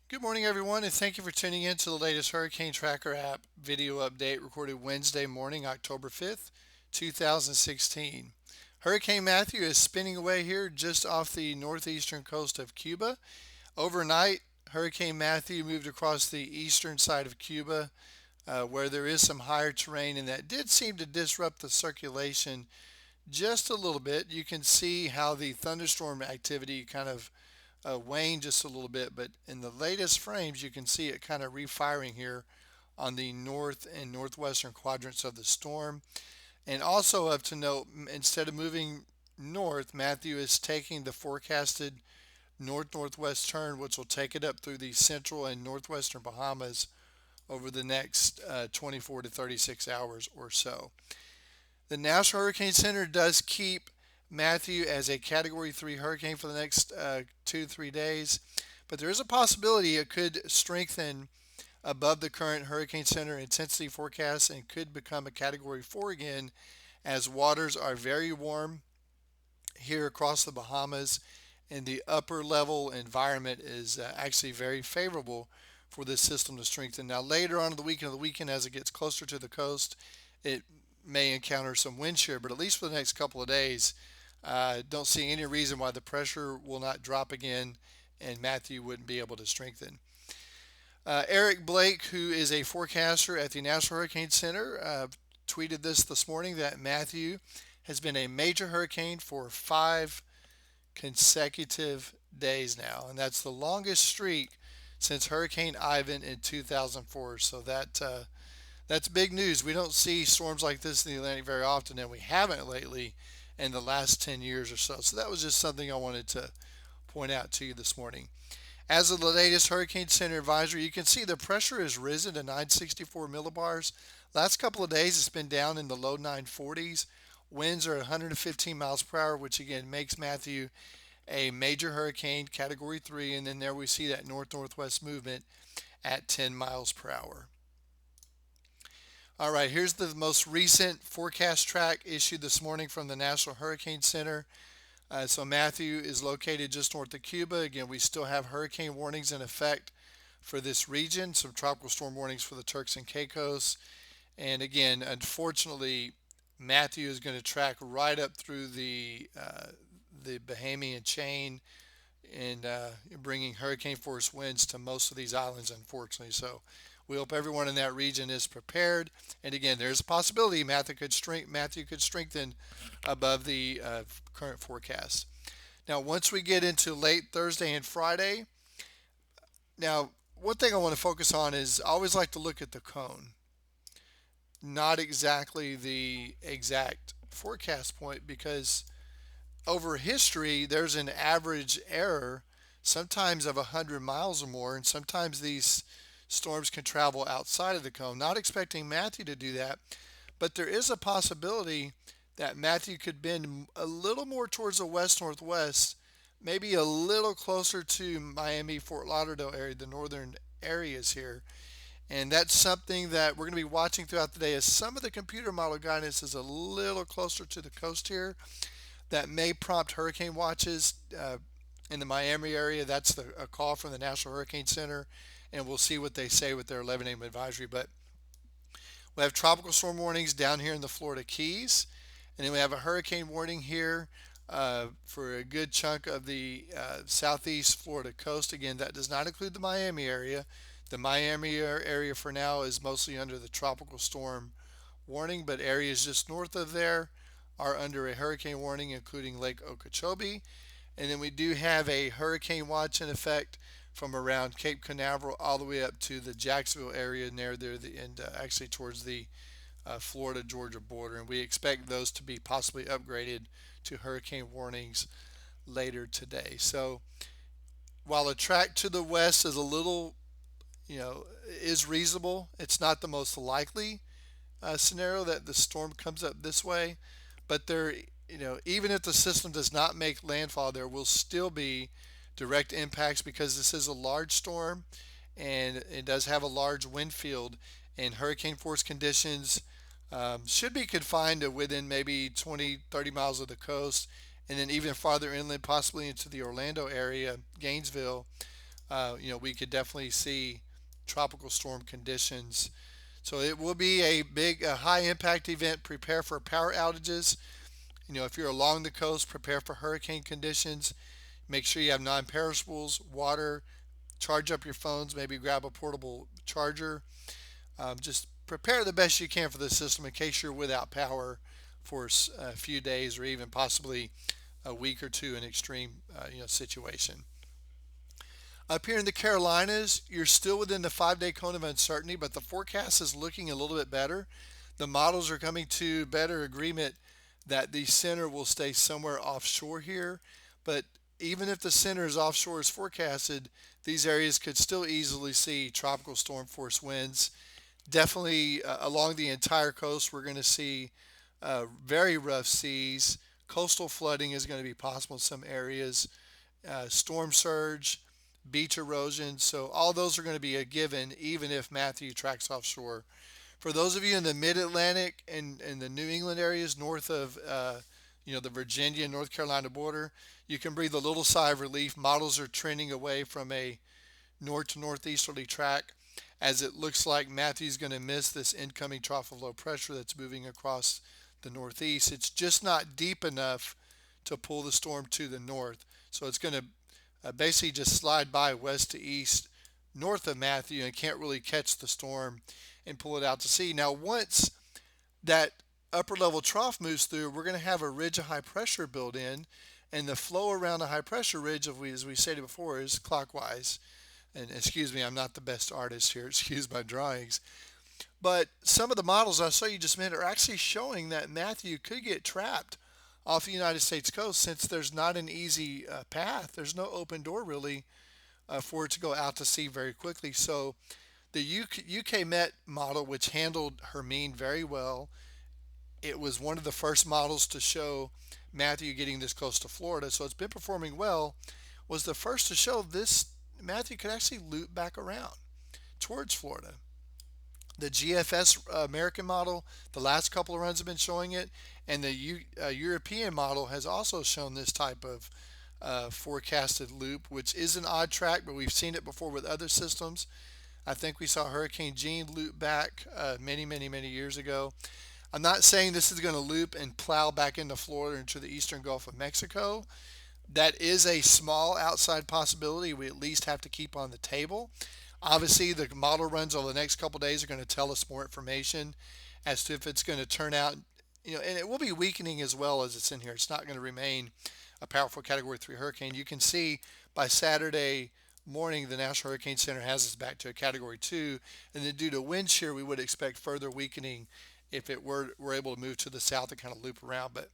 Good morning, everyone, and thank you for tuning in to the latest Hurricane Tracker app video update recorded Wednesday morning, October 5th, 2016. Hurricane Matthew is spinning away here just off the northeastern coast of Cuba. Overnight, Hurricane Matthew moved across the eastern side of Cuba, where there is some higher terrain, and that did seem to disrupt the circulation just a little bit. You can see how the thunderstorm activity kind of waned just a little bit, but in the latest frames, you can see it kind of refiring here on the north and northwestern quadrants of the storm. And also of to note, instead of moving north, Matthew is taking the forecasted north-northwest turn, which will take it up through the central and northwestern Bahamas over the next 24 to 36 hours or so. The National Hurricane Center does keep Matthew as a Category 3 hurricane for the next 2 to 3 days, but there is a possibility it could strengthen above the current Hurricane Center intensity forecast and could become a Category 4 again as waters are very warm here across the Bahamas and the upper level environment is actually very favorable for this system to strengthen. Now, later on in the weekend, as it gets closer to the coast, it may encounter some wind shear, but at least for the next couple of days, don't see any reason why the pressure will not drop again and Matthew wouldn't be able to strengthen. Eric Blake, who is a forecaster at the National Hurricane Center, tweeted this morning that Matthew has been a major hurricane for 5 consecutive days now, and that's the longest streak since Hurricane Ivan in 2004. So that's big news. We don't see storms like this in the Atlantic very often, and we haven't lately in the last 10 years or so. So that was just something I wanted to point out to you this morning. As of the latest Hurricane Center advisory, you can see the pressure has risen to 964 millibars. Last couple of days, it's been down in the low 940s. Winds are 115 miles per hour, which again makes Matthew a major hurricane, Category 3. And then there we see that north northwest movement at 10 miles per hour. All right, here's the most recent forecast track issued this morning from the National Hurricane Center. So Matthew is located just north of Cuba. Again, we still have hurricane warnings in effect for this region, some tropical storm warnings for the Turks and Caicos. And again, unfortunately, Matthew is going to track right up through the Bahamian chain and bringing hurricane force winds to most of these islands, unfortunately. So we hope everyone in that region is prepared. And again, there's a possibility Matthew could strengthen above the current forecast. Now, once we get into late Thursday and Friday, now one thing I want to focus on is I always like to look at the cone, not exactly the exact forecast point, because over history there's an average error sometimes of 100 miles or more, and sometimes these storms can travel outside of the cone. Not expecting Matthew to do that, but there is a possibility that Matthew could bend a little more towards the west northwest, maybe a little closer to Miami, Fort Lauderdale area, the northern areas here. And that's something that we're going to be watching throughout the day as some of the computer model guidance is a little closer to the coast here. That may prompt hurricane watches in the Miami area. That's a call from the National Hurricane Center, and we'll see what they say with their 11 a.m. advisory. But we have tropical storm warnings down here in the Florida Keys, and then we have a hurricane warning here for a good chunk of the southeast Florida coast. Again, that does not include the Miami area. The Miami area for now is mostly under the tropical storm warning, but areas just north of there are under a hurricane warning, including Lake Okeechobee. And then we do have a hurricane watch in effect from around Cape Canaveral all the way up to the Jacksonville area near there, and actually towards the Florida Georgia border. And we expect those to be possibly upgraded to hurricane warnings later today. So while a track to the west is a little, is reasonable, it's not the most likely scenario that the storm comes up this way. But even if the system does not make landfall, there will still be direct impacts because this is a large storm and it does have a large wind field, and hurricane force conditions should be confined to within maybe 20, 30 miles of the coast, and then even farther inland, possibly into the Orlando area, Gainesville. we could definitely see tropical storm conditions. So it will be a big, high impact event. Prepare for power outages. If you're along the coast, prepare for hurricane conditions. Make sure you have non-perishables, water, charge up your phones, maybe grab a portable charger. Just prepare the best you can for the system in case you're without power for a few days or even possibly a week or two in extreme situation. Up here in the Carolinas, you're still within the 5 day cone of uncertainty, but the forecast is looking a little bit better. The models are coming to better agreement that the center will stay somewhere offshore here. But even if the center is offshore as forecasted, these areas could still easily see tropical storm force winds. Definitely along the entire coast, we're going to see very rough seas. Coastal flooding is going to be possible in some areas. Storm surge, beach erosion. So all those are going to be a given, even if Matthew tracks offshore. For those of you in the Mid-Atlantic and the New England areas north of the Virginia and North Carolina border, you can breathe a little sigh of relief. Models are trending away from a north to northeasterly track, as it looks like Matthew's going to miss this incoming trough of low pressure that's moving across the northeast. It's just not deep enough to pull the storm to the north. So it's going to basically just slide by west to east north of Matthew and can't really catch the storm and pull it out to sea. Now, once that upper level trough moves through, we're going to have a ridge of high pressure built in, and the flow around the high pressure ridge, as we stated before, is clockwise. And excuse me, I'm not the best artist here. Excuse my drawings. But some of the models I saw you just a minute are actually showing that Matthew could get trapped off the United States coast since there's not an easy path. There's no open door really for it to go out to sea very quickly. So the UK Met model, which handled Hermine very well, it was one of the first models to show Matthew getting this close to Florida. So it's been performing well. Was the first to show this Matthew could actually loop back around towards Florida. The GFS American model, the last couple of runs have been showing it, and the European model has also shown this type of forecasted loop, which is an odd track, but we've seen it before with other systems. I think we saw Hurricane Gene loop back many, many, many years ago. I'm not saying this is going to loop and plow back into Florida into the eastern Gulf of Mexico. That is a small outside possibility we at least have to keep on the table. Obviously, the model runs over the next couple of days are going to tell us more information as to if it's going to turn out, and it will be weakening as well as it's in here. It's not going to remain a powerful Category 3 hurricane. You can see by Saturday morning, the National Hurricane Center has us back to a Category 2, and then due to wind shear, we would expect further weakening if it were able to move to the south and kind of loop around. But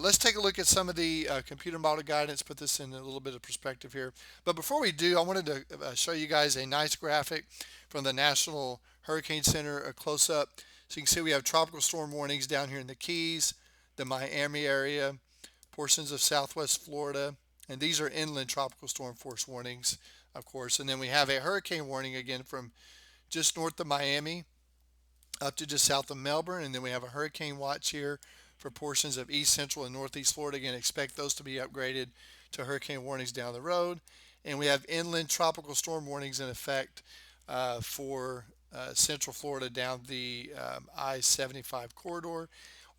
let's take a look at some of the computer model guidance, put this in a little bit of perspective here. But before we do, I wanted to show you guys a nice graphic from the National Hurricane Center, a close-up. So you can see we have tropical storm warnings down here in the Keys, the Miami area, portions of southwest Florida, and these are inland tropical storm force warnings, of course. And then we have a hurricane warning again from just north of Miami up to just south of Melbourne, and then we have a hurricane watch here for portions of east central and northeast Florida. Again, expect those to be upgraded to hurricane warnings down the road. And we have inland tropical storm warnings in effect for central Florida down the I-75 corridor.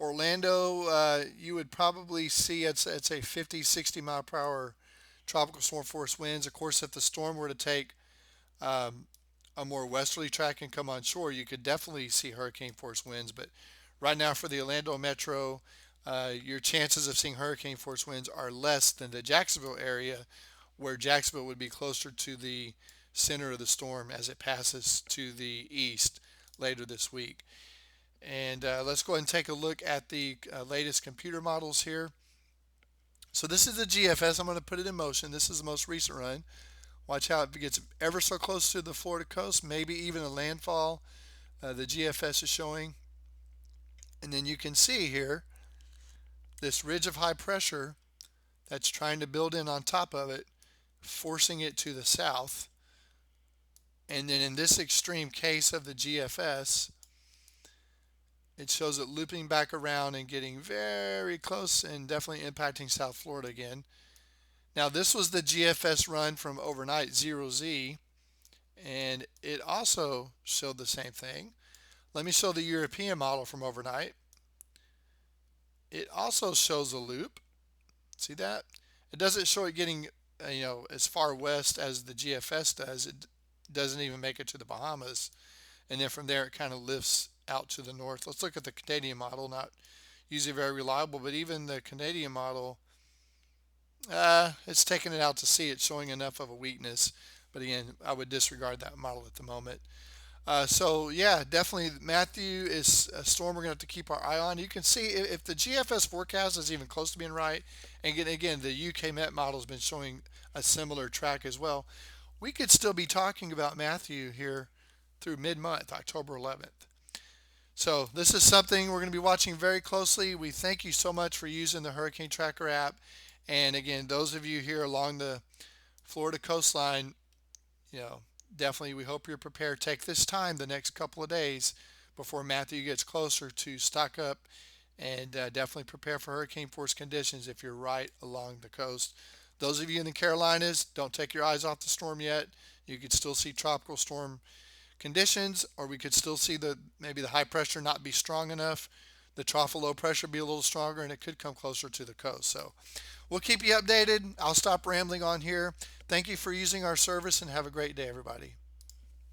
Orlando, you would probably see it's a 50, 60 mile per hour tropical storm force winds. Of course, if the storm were to take a more westerly track and come on shore, you could definitely see hurricane force winds. But right now for the Orlando metro, your chances of seeing hurricane force winds are less than the Jacksonville area, where Jacksonville would be closer to the center of the storm as it passes to the east later this week. And let's go ahead and take a look at the latest computer models here. So this is the GFS. I'm going to put it in motion. This is the most recent run. Watch how it gets ever so close to the Florida coast, maybe even a landfall. The GFS is showing. And then you can see here this ridge of high pressure that's trying to build in on top of it, forcing it to the south. And then in this extreme case of the GFS, it shows it looping back around and getting very close and definitely impacting South Florida again. Now this was the GFS run from overnight 0Z, and it also showed the same thing. Let me show the European model from overnight. It also shows a loop. See that? It doesn't show it getting as far west as the GFS does. It doesn't even make it to the Bahamas, and then from there it kind of lifts out to the north. Let's look at the Canadian model. Not usually very reliable, but even the Canadian model, it's taking it out to sea. It's showing enough of a weakness, but again, I would disregard that model at the moment. So yeah, definitely Matthew is a storm we're going to have to keep our eye on. You can see if the GFS forecast is even close to being right, and again the UK Met model has been showing a similar track as well. We could still be talking about Matthew here through mid-month, October 11th. So this is something we're going to be watching very closely. We thank you so much for using the Hurricane Tracker app. And again, those of you here along the Florida coastline, you know, definitely we hope you're prepared. Take this time the next couple of days before Matthew gets closer to stock up and definitely prepare for hurricane force conditions if you're right along the coast. Those of you in the Carolinas, don't take your eyes off the storm yet. You could still see tropical storm conditions, or we could still see maybe the high pressure not be strong enough, the trough of low pressure be a little stronger, and it could come closer to the coast. So we'll keep you updated. I'll stop rambling on here. Thank you for using our service and have a great day, everybody.